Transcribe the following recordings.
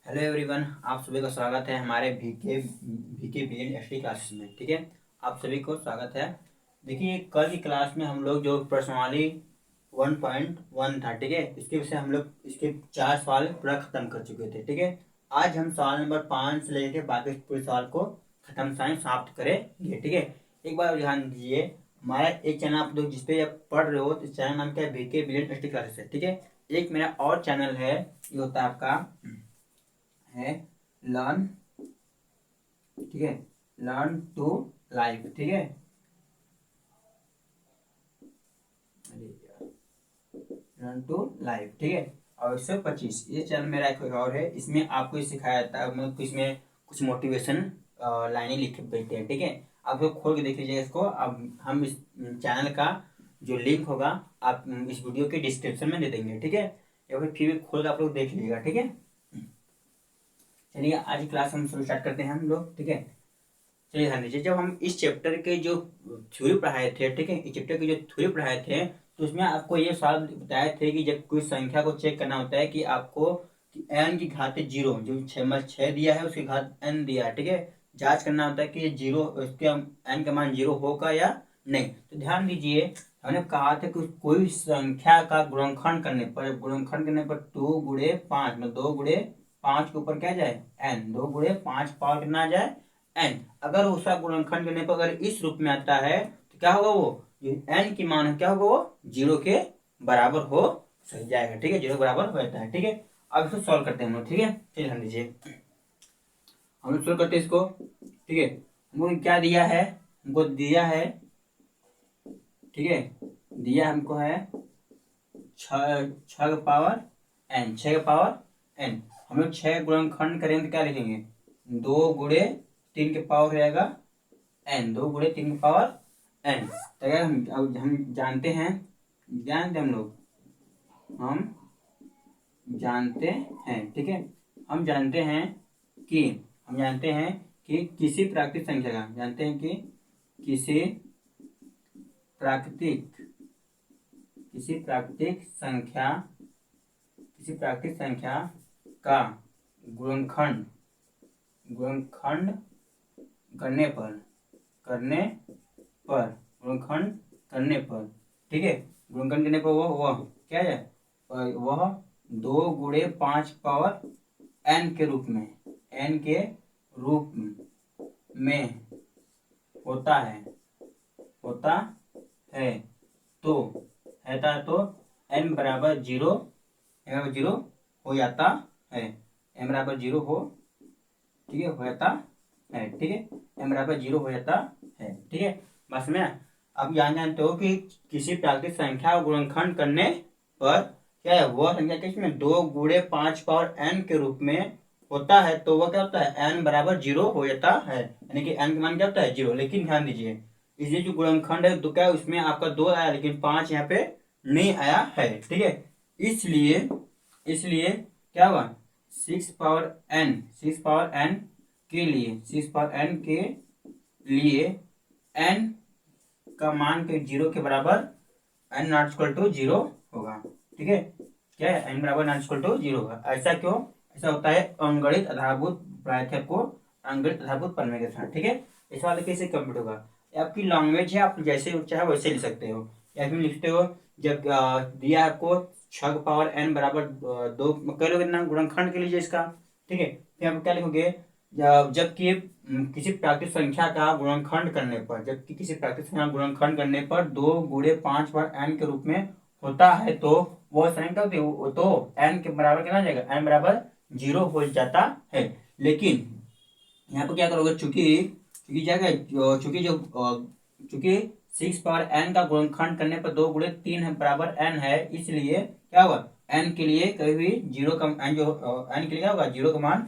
Hello everyone, आप सभी का स्वागत है हमारे वीके बिलियन एसटी क्लासेस में। ठीक है, आप सभी को स्वागत है। देखिए, कल की क्लास में हम लोग जो प्रश्नावली 1.1 था, ठीक है, इसके विषय हम लोग इसके 4 सवाल पूरा खत्म कर चुके थे। ठीक है, आज हम सवाल नंबर 5 से लेकर बाकी पूरे सवाल को खत्म समाप्त करेंगे। ठीक है, एक बार ध्यान दीजिए, हमारा एक चैनल आप लोग जिसपे आप पढ़ रहे हो, तो चैनल नाम क्या है? वीके बिलियन एसटी क्लासेस है। ठीक है, एक मेरा और चैनल है, ये होता है आपका है लर्न, ठीक है, लर्न टू लाइफ। ठीक है, लर्न टू लाइफ, ठीक है। और 125 ये चैनल मेरा एक और है, इसमें आपको सिखाया जाता है, मतलब इसमें कुछ मोटिवेशन लाइनें लिख बैठते हैं। ठीक है, आप लोग खोल के देख लीजिएगा इसको। अब हम इस चैनल का जो लिंक होगा आप इस वीडियो के डिस्क्रिप्शन में दे देंगे। ठीक है, या फिर भी खोल के आप लोग देख लीजिएगा। ठीक है, चलिए आज की क्लास हम शुरू स्टार्ट करते हैं हम लोग। ठीक है, चलिए ध्यान दीजिए, जब हम इस चैप्टर के जो थ्योरी पढ़ाए थे, ठीक है, इस चैप्टर के जो थ्योरी पढ़ाए थे, तो उसमें आपको ये सवाल बताए थे कि जब कोई संख्या को चेक करना होता है कि आपको एन की घात 0, जो 6 दिया है उसकी घात n दिया है, ठीक है, जांच करना होता है कि ये 0, उसके n का मान 0 होगा या नहीं। तो ध्यान दीजिए, हमने कहा था कि कोई संख्या का गुणनखंड करने पर 2 गुणे 5, मतलब 2 गुणे 5 के ऊपर क्या जाए n, 2 गुणे 5 पावर कितना जाए n। अगर उसका गुणनखंड करने पर अगर इस रूप में आता है तो क्या होगा? वो जो n की मान है क्या होगा? वो 0 के बराबर हो सही जाएगा। ठीक है, 0 के बराबर हो जाता है। ठीक है, अब इसको सॉल्व करते हैं हम लोग। ठीक है, चलिए ध्यान दीजिए, हम लोग सॉल्व करते हैं इसको। ठीक है, हमको क्या दिया है? हमको दिया है, ठीक है, दिया हमको है 6 का पावर n, 6 का पावर n। हम लोग 6 गुणनखंड करेंगे तो क्या लिखेंगे? 2 गुणे 3 के पावर हो जाएगा n, 2 गुणे 3 की पावर n। तो अगर हम जानते हैं, जानते हम जानते हैं, ठीक है, हम जानते हैं कि हम जानते हैं कि किसी प्राकृतिक संख्या का, जानते हैं कि किसी प्राकृतिक किसी प्राकृतिक संख्या किसी प्राकृतिक संख्या का गुणनखंड गुणनखंड करने पर गुणनखंड करने पर, ठीक है, गुणनखंड करने पर वह क्या है? वह 2 गुणे 5 पावर n के रूप में, n के रूप में होता है, होता है तो तो n बराबर 0, हो जाता है। n बराबर 0 हो, ठीक है, हो जाता है। ठीक है, m बराबर 0 हो जाता है। ठीक है, बस में अब यहाँ जानते हो कि किसी प्राकृतिक संख्या को गुणनखंड करने पर क्या है? वह संख्या किसमें 2 गुणे 5 पावर n के रूप में होता है, तो वह क्या होता है? n बराबर 0 हो जाता है, यानी कि n का मान क्या होता है? 0। लेकिन ध्यान दीजिए, इसलिए जो गुणनखंड है तो क्या उसमें आपका 2 आया, लेकिन 5 यहाँ पे नहीं आया है। ठीक है, इसलिए इसलिए क्या हुआ? 6 पावर n के लिए 6 पावर n के लिए n का मान के 0 के बराबर n नॉट इक्वल टू 0 होगा। ठीक है, क्या है? n बराबर नॉट इक्वल टू 0 होगा। ऐसा क्यों? ऐसा होता है अंगणित आधारभूत प्रायः को अंगणित आधारभूत प्रमेय के साथ। ठीक है, इस वाले कैसे कंप्लीट होगा? आपकी लैंग्वेज है, आप जैसे चाहे वैसे लिख सकते हो, या फिर लिखते हो जब दिया आपको 6 पावर n बराबर 2 कर लोगे ना गुणनखंड के लिए इसका। ठीक है, फिर आप क्या लिखोगे? जबकि किसी प्राकृतिक संख्या का गुणनखंड करने पर, जबकि किसी प्राकृतिक संख्या का गुणनखंड करने पर 2 गुणे 5 बार n के रूप में होता है, तो वह संख्या तो n के बराबर कितना हो जाएगा? n बराबर 0 हो जाता है। लेकिन यहाँ पे क्या करोगे? चूंकि क्या है, चूंकि 6 पावर n का गुणनखंड करने पर 2 गुणे 3 बराबर n है, इसलिए क्या होगा? n के लिए कभी भी 0 का n जो n के लिए क्या होगा? 0 का मान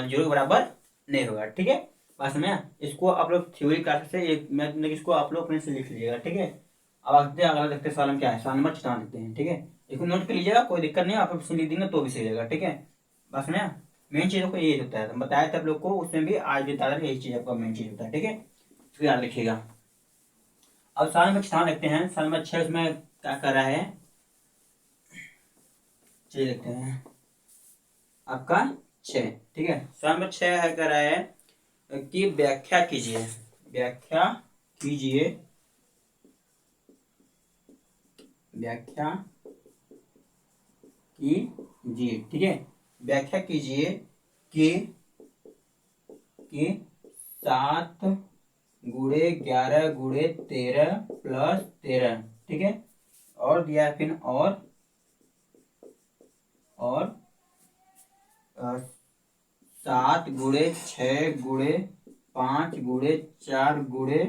0 के बराबर नहीं होगा। ठीक है, बात समझ? इसको आप लोग थ्योरी क्लास से इसको आप लोग अपने से लिख लीजिएगा। ठीक है, अब आगे अगला देखते हैं सवाल में क्या है। सवाल नंबर 14 देखते हैं। ठीक है, इसको नोट कर लीजिएगा, कोई दिक्कत नहीं है, आप लोग लिख देंगे तो भी सही रहेगा। ठीक है, बस में मेन चीज को यही होता है, बताया था आप लोग को, उसमें भी आज भी बता यही चीज आपका मेन चीज होता है। ठीक है, तो याद रखिएगा। अब सवाल नंबर 6 देखते हैं। सवाल नंबर 6 उसमें क्या कर रहा है, चलिए देखते हैं। आपका 6। ठीक है, सवाल नंबर 6 है, कह रहा है कि व्याख्या कीजिए, व्याख्या कीजिए, व्याख्या कीजिए। ठीक है, व्याख्या कीजिए कि 7 गुणे 11 गुणे 13 प्लस 13। ठीक है, और दिया है फिर और 7 गुणे 6 गुणे 5 गुणे 4 गुणे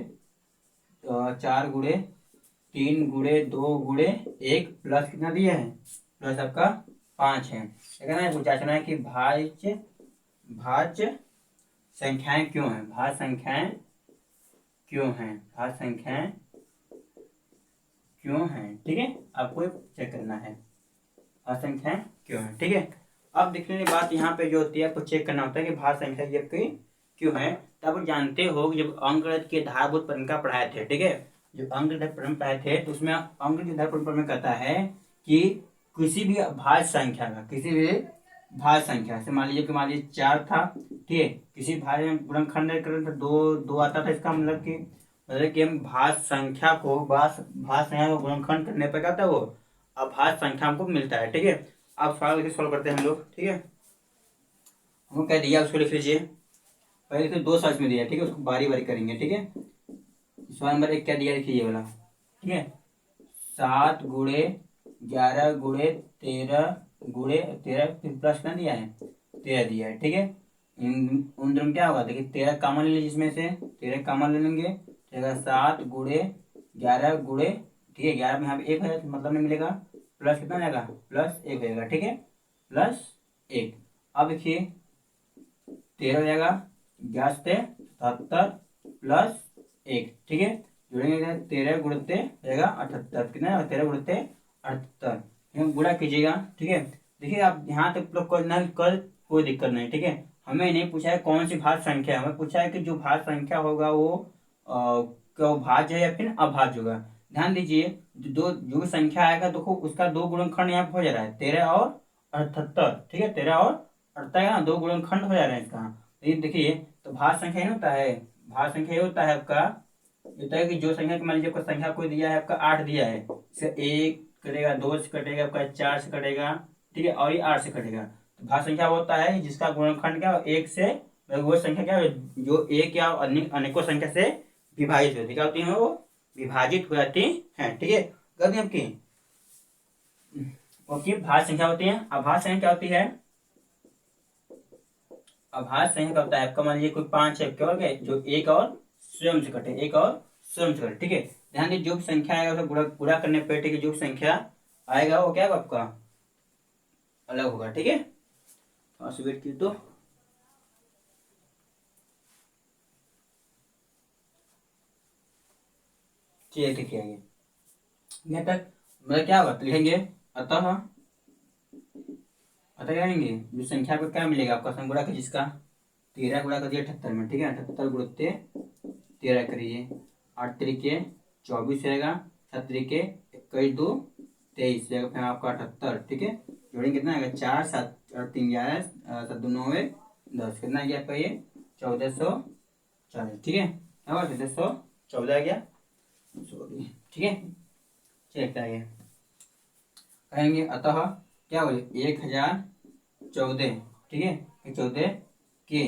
4 गुणे 3 गुणे 2 गुणे 1 प्लस कितना दिया है, प्लस आपका 5 है। कहना है, पूछना है कि भाज्य संख्याएं क्यों हैं, भाज्य संख्याएं क्यों हैं, भाज्य संख्याएं क्यों हैं। ठीक है, आपको चेक करना है भाज्य संख्याएं क्यों हैं। ठीक है, अब देखने की बात यहाँ पे जो होती है, आपको चेक करना होता है कि भाज्य संख्या ये क्यों है। तो आप जानते हो कि जब अंकगणित के आधारभूत प्रमेय पढ़ाए थे, ठीक है, जब अंकगणित प्रमेय पढ़ाए थे तो उसमें अंकगणित आधारभूत प्रमेय कहता है कि किसी भी भाज्य संख्या का, किसी भी भाज्य संख्या से, मान लीजिए 4 था, ठीक है, किसी भाज्य गुणनखंड करें तो 2 आता था, इसका मतलब कि हम भाज्य संख्या को गुणनखंड करने पर क्या था, वो अभाज्य संख्या हमको मिलता है। ठीक है, अब सवाल लिख सॉल्व करते हैं हम लोग। ठीक है, हमको क्या दिया उसको लिख लीजिए, पहले तो 2 सर्च में दिया, ठीक है, उसको बारी बारी करेंगे। ठीक है, सवाल नंबर 1 क्या दिया, लिखिए ये वाला। ठीक है, 7 गुणे 11 गुणे 13 गुणे 13 प्लस ना दिया है, 13 दिया है। ठीक है, उन दोनों क्या होगा, देखिए 13 कॉमन ले लीजिए, इसमें से 13 कॉमन ले लेंगे, 7 गुणे 11 गुणे, ठीक है, 11 में यहाँ पे 1 है तो मतलब नहीं मिलेगा, प्लस कितना जाएगा, प्लस 1 जाएगा। ठीक है, प्लस 1। अब देखिए 13 हो जाएगा, 11 से 77 प्लस 1। ठीक है, जोड़ेंगे 13 गुणते जाएगा 78, कितना 13 गुणते 78, गुणा कीजिएगा। ठीक है, देखिए आप यहाँ तक लोग कल कोई दिक्कत नहीं। ठीक है, हमें नहीं पूछा है कौन सी भाज्य संख्या है, हमें पूछा है कि जो भाज्य संख्या होगा वो क्या भाज्य है या फिर अभाज्य होगा। ध्यान दीजिए, जो संख्या आएगा देखो उसका 2 गुणनखंड यहाँ पे हो जा रहा है, 13 और 78। ठीक है, 13 और 78 ना 2 गुणनखंड हो जा रहे हैं इसका। लेकिन देखिए, तो भाज्य संख्या नहीं होता है, भाज्य संख्या ये होता है आपका, होता है कि जो संख्या मान लीजिए आपका संख्या कोई दिया है, आपका 8 दिया है, इसे 1 कटेगा, 2 से कटेगा, आपका 4 से कटेगा, ठीक है, और ये 8 से कटेगा। तो भाज्य संख्या होता है जिसका गुणनखंड क्या 1 से, वो संख्या क्या जो एक या अनेकों संख्या से विभाजित होती, क्या होती है, वो विभाजित हो जाती है। ठीक है, गलती आपकी ओके, भाज्य संख्या होती है। अभाज्य संख्या क्या होती है, अभाज्य संख्या का होता है आपका, मान लीजिए कोई 5 है, क्या हो गया, जो एक और स्वयं से कटे, एक और स्वयं से कटे। ठीक है, ध्यान दीजिए जो भी संख्या आएगा उसे गुणा करने पर, ठीक है, जो भी संख्या आएगा वो क्या होगा आपका अलग होगा। ठीक है, थोड़ा सा वेट कीजिए तो ठीक है, आगे यहाँ तक मतलब क्या होगा, तो लिखेंगे अतः, क्या लिखेंगे, जो संख्या को क्या मिलेगा आपका, संग गुणा जिसका 13 गुणा कर दिया 78 में। ठीक है, 78 गुणते 13 करिए, 8 तरीके 24 रहेगा, 7 तरीके 21 2 23 रहेगा, फिर आपका 78। ठीक है, जोड़ेंगे कितना आएगा, 4 7 और 3 11 7 2 9 10, कितना गया आपका ये 1440। ठीक है, 1414 आ गया, सॉरी। ठीक है, चेक आगे कहेंगे अतः क्या बोले 1014। ठीक है, 14 के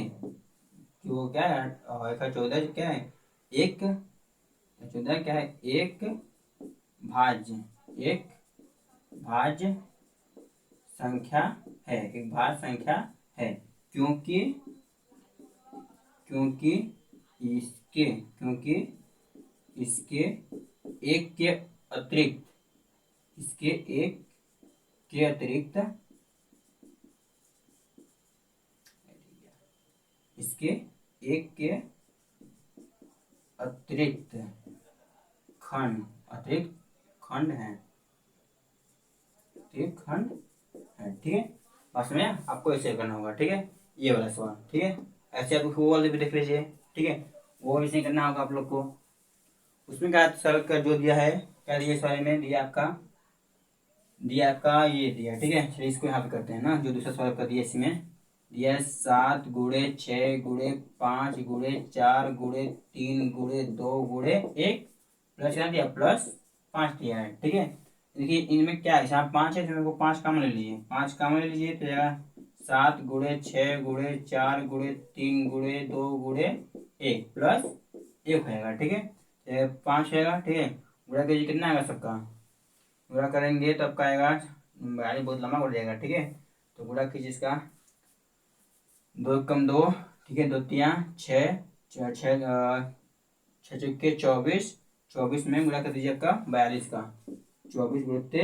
वो क्या है, 1014 क्या है, एक 14 क्या है, एक भाज्य संख्या है, एक भाज्य संख्या है, क्योंकि इसके एक के अतिरिक्त, इसके एक के अतिरिक्त, इसके एक के अतिरिक्त खंड है, ठीक है, बस में आपको ऐसे करना होगा। ठीक है, ये वाला सवाल। ठीक है, ऐसे आप वो वाले भी देख लीजिए। ठीक है, वो ऐसे करना होगा आप लोग को। उसमें क्या सर का जो दिया है, क्या दिया सवाल में दिया आपका ये दिया। ठीक है, चलिए इसको यहाँ पे करते हैं ना, जो दूसरा सवाल कर दिया इसमें यह 7 गुणे 6 गुणे 5 गुणे 4 गुणे 3 गुणे 2 गुणे 1 प्लस क्या दिया प्लस 5 दिया है। ठीक है, देखिए इनमें क्या है, यहाँ 5 है तो मेरे को 5 कॉमन ले लीजिए, 5 कॉमन ले लीजिए तो जाएगा 7 गुणे 6 गुणे 4 गुणे 3 गुणे 2 गुणे 1 प्लस 1 होएगा। ठीक है, 5 होएगा। ठीक है, गुणा कीजिए कितना आएगा सबका, गुणा करेंगे तो आपका आएगा, बहुत लंबा हो जाएगा। ठीक है, तो गुणा कीजिए इसका, 2 कम 2, ठीक है, 2 तिया 6, 6 चौके 24, 24 में गुणा कर दीजिए आपका 42 का, 24 गुणते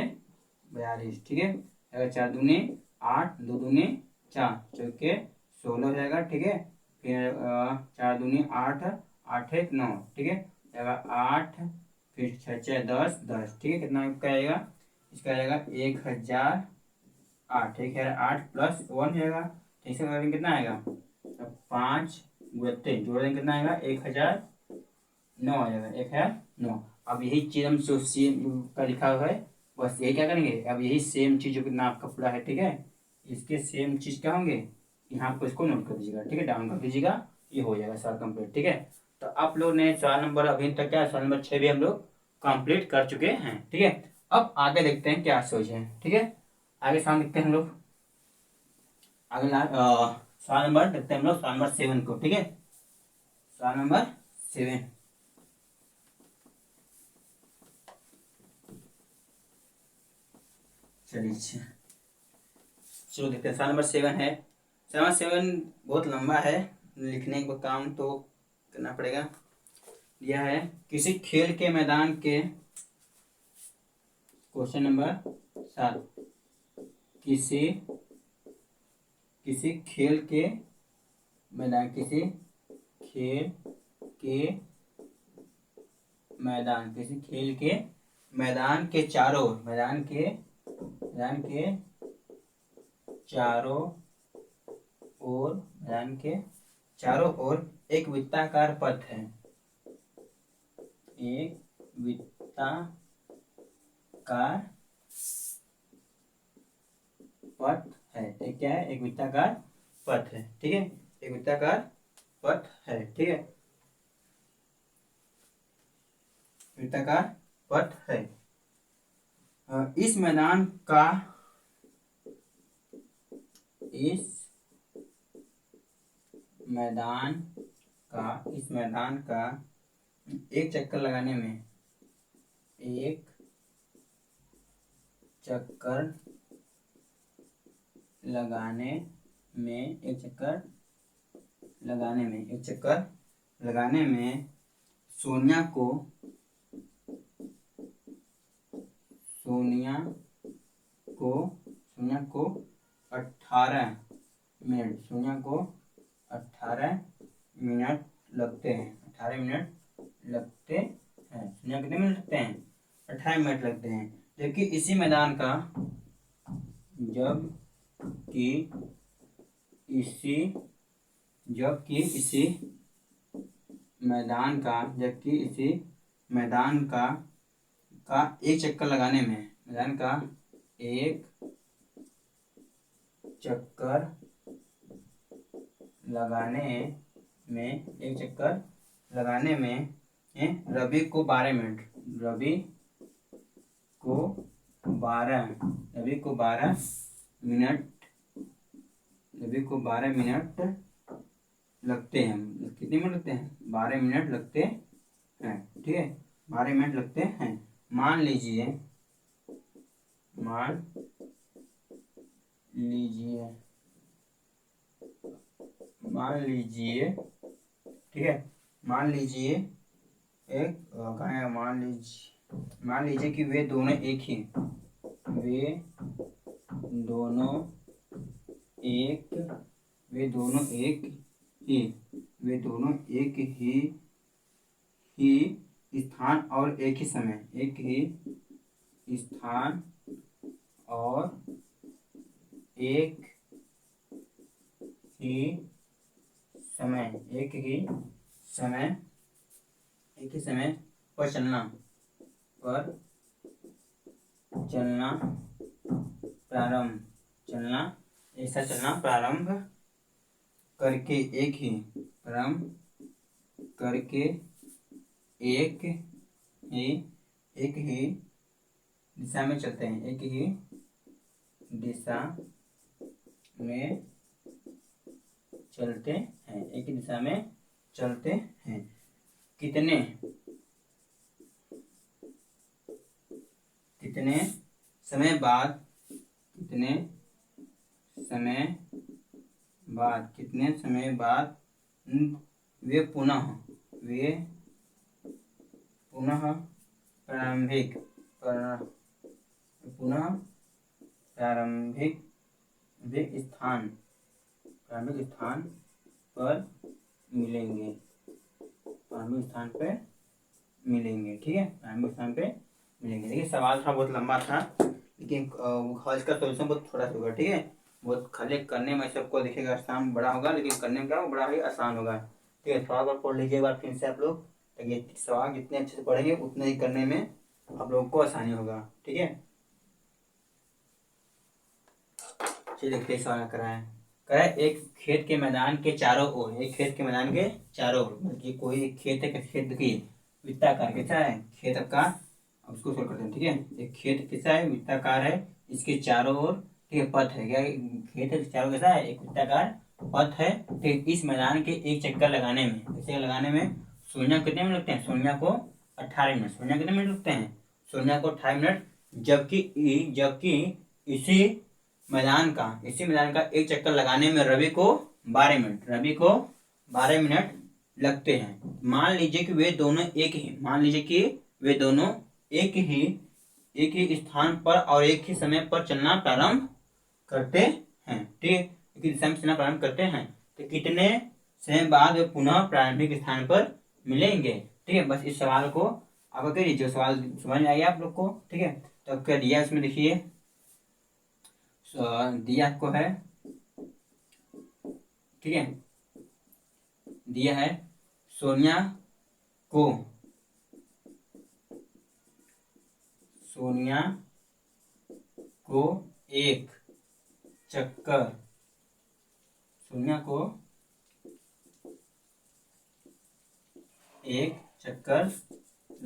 42। ठीक है, अगर 4 दूनी 8, 2 दूनी 4, चौके 16 हो जाएगा। ठीक है, फिर 4 दूनी 8, 8 1 9। ठीक है, अगर 8 फिर 6 6 10 10। ठीक है, कितना आपका आएगा, इसका आएगा 1008। ठीक है, 8 प्लस 1 हो जाएगा, ठीक से करेंगे कितना आएगा, 5 गुणते जोड़ देंगे कितना आएगा 1009 आ जाएगा, 1009। अब यही चीज हम जो सी का लिखा हुआ है बस यही क्या करेंगे, अब यही सेम चीज जो कितना आपका पूरा है। ठीक है, इसके सेम चीज क्या होंगे, यहाँ आपको इसको नोट कर दीजिएगा। ठीक है, डाउन कर दीजिएगा, ये हो जाएगा सवाल कंप्लीट। ठीक है, तो आप लोग ने सवाल नंबर अभी तक क्या, सवाल नंबर 6 भी हम लोग कंप्लीट कर चुके हैं। ठीक है, अब आगे देखते हैं क्या सोच है। ठीक है, आगे सवाल देखते हैं हम लोग, अगला सवाल नंबर देखते हैं हम लोग, सवाल नंबर 7 को। ठीक है, सवाल नंबर 7, चलिए चलो देखते हैं। सवाल नंबर 7 है, सवाल 7 बहुत लंबा है, लिखने का काम तो करना पड़ेगा। यह है, किसी खेल के मैदान के, क्वेश्चन नंबर 7, किसी किसी खेल के मैदान, किसी खेल के मैदान, किसी खेल के मैदान के चारों, मैदान के चारों ओर, मैदान के चारों ओर एक वृत्ताकार पथ है, एक वृत्ताकार पथ है। एक क्या है, एक वृत्ताकार पथ है। ठीक है, एक वृत्ताकार पथ है। ठीक है, वृत्ताकार पथ है। इस मैदान का, इस मैदान का एक चक्कर लगाने में, एक चक्कर लगाने में, एक चक्कर लगाने में, एक चक्कर लगाने में सोनिया को 18 मिनट, सोनिया को 18 मिनट लगते हैं, 18 मिनट लगते हैं। सोनिया कितने मिनट लगते हैं, 18 मिनट लगते हैं। जबकि इसी मैदान का, जबकि इसी मैदान का एक चक्कर लगाने में, मैदान का एक चक्कर लगाने में रवि को 12 मिनट, रवि को 12 मिनट लगते हैं। कितने मिनट लगते हैं, 12 मिनट लगते हैं। ठीक है, 12 मिनट लगते हैं। मान लीजिए ठीक है, मान लीजिए मान लीजिए कि वे दोनों एक ही, स्थान और एक ही समय, एक ही स्थान और एक ही समय पर चलना प्रारंभ करके एक ही क्रम करके एक ही दिशा में चलते हैं, एक ही दिशा में चलते हैं, एक ही दिशा में चलते हैं। कितने समय बाद वे पुनः प्रारंभिक स्थान पर मिलेंगे, ठीक है, प्रारंभिक स्थान पे मिलेंगे। देखिए सवाल था बहुत लंबा था, लेकिन इसका सोल्यूशन बहुत थोड़ा सा होगा, ठीक है। बहुत खाली करने में सबको दिखेगा आसान बड़ा होगा, लेकिन करने में क्या बड़ा ही आसान होगा, ठीक है। थोड़ा बहुत पढ़ लीजिए एक बार फिर से आप लोग, ताकि सवाल जितने अच्छे से पढ़ेंगे उतने ही करने में आप लोगों को आसानी होगा, ठीक है। चलिए देखते हैं सवाल कराए एक खेत के मैदान के चारों ओर, मतलब कि कोई एक खेत है, खेत देखिए वृत्ताकार कैसा है खेत आपका, अब उसको सोल्व करते हैं, ठीक है। एक खेत कैसा है, वृत्ताकार है, इसके चारों ओर ठीक है पथ है, क्या खेत है चारों कैसा है, एक वृत्ताकार पथ है, ठीक। इस मैदान के एक चक्कर लगाने में सोनिया कितने मिनट लगते हैं, सोनिया को 18 मिनट, सोनिया कितने मिनट लगते हैं, सोनिया को 18 मिनट, जबकि इसी मैदान का एक चक्कर लगाने में रवि को 12 मिनट लगते हैं। मान लीजिए कि वे दोनों एक ही स्थान पर और एक ही समय पर चलना प्रारंभ करते हैं, ठीक है, एक ही दिशा में चलना प्रारंभ करते हैं, तो कितने समय बाद वे पुनः प्रारंभिक स्थान पर मिलेंगे, ठीक है। बस इस सवाल को आप करिए, जो सवाल समझ में आ गया आप लोग को, ठीक है। तो क्या दिया इसमें देखिए, दिया आपको है, ठीक है, दिया है सोनिया को एक चक्कर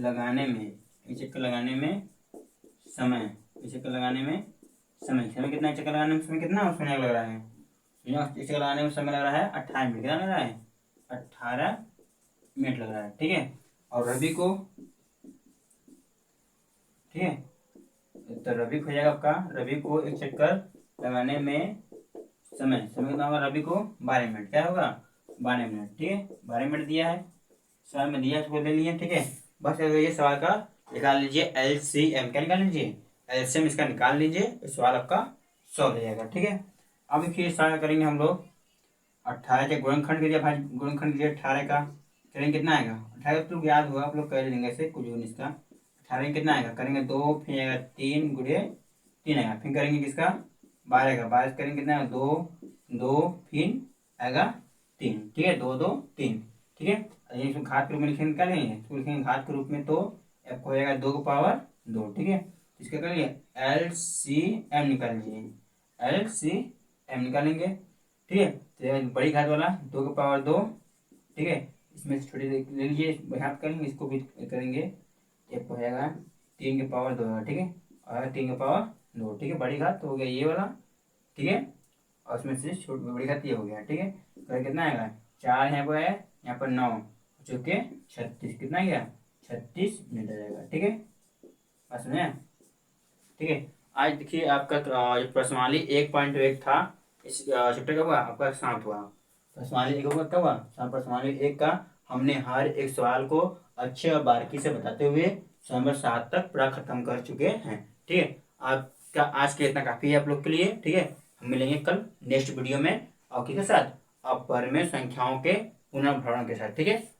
लगाने में समय कितना है, चक्कर लगाने में समय कितना सोनिया लग रहा है, चक्कर लगाने में समय लग रहा है 18 मिनट, कितना लग रहा है 18 मिनट लग रहा है, ठीक है। और रवि को, ठीक है, तो रवि को हो जाएगा आपका, रवि को एक चक्कर लगाने में समय कितना होगा, रवि को 12 मिनट, क्या होगा 12 मिनट, ठीक है। 12 मिनट दिया है सवाल में, दिया इसको ले लिए, ठीक है। बस ये सवाल का निकाल लीजिए LCM, क्या निकाल लीजिए LCM, इसका निकाल लीजिए, सवाल आपका सॉल्व हो जाएगा, ठीक है। अब फिर सवाल करेंगे हम लोग 18 के गुणनखंड कीजिए भाई, गुणनखंड कीजिए 18 का, करेंगे कितना आएगा, 18 तो याद होगा आप लोग कर लेंगे ऐसे कुछ 19 का, 18 कितना आएगा, करेंगे 2 फिर आएगा 3 गुणे 3 आएगा, फिर करेंगे किसका 12 का, 12 करेंगे कितना आएगा 2 फिर आएगा 3, ठीक है, 2 2 3, ठीक है। इसको घात के रूप में निकालेंगे, इसको लिखेंगे घात के रूप में, तो आपको हो जाएगा 2 की पावर 2, ठीक है। इसका करिए LCM निकाल लीजिए, LCM निकालेंगे, ठीक है। तो बड़ी घात वाला 2 की पावर 2, ठीक है, इसमें से छोटी ले लीजिए, घात करेंगे, इसको भी करेंगे, एक हो जाएगा 3 की पावर 2, ठीक है, और 3 की पावर 2, ठीक है। बड़ी घात तो हो गया ये वाला, ठीक है, और उसमें से छोटी बड़ी घात ये हो गया, ठीक है। तो कितना आएगा 4 यहाँ पर है, यहाँ पर 9 जो कि 36, कितना गया 36 मिनट आ जाएगा, ठीक है। बात समझे, ठीक है। आज देखिए आपका जो प्रश्नावली 1.1 था, इस चैप्टर का हुआ आपका समाप्त हुआ। प्रश्नावली 1 का क्या हुआ, प्रश्नावली 1 का हमने हर एक सवाल को अच्छे और बारीकी से बताते हुए नंबर 7 तक पूरा खत्म कर चुके हैं, ठीक है। आपका आज के इतना काफी है आप लोग के लिए, ठीक है। हम मिलेंगे कल नेक्स्ट वीडियो में और किसके साथ, अपरिमेय संख्याओं के पुनर्भरण के साथ, ठीक है।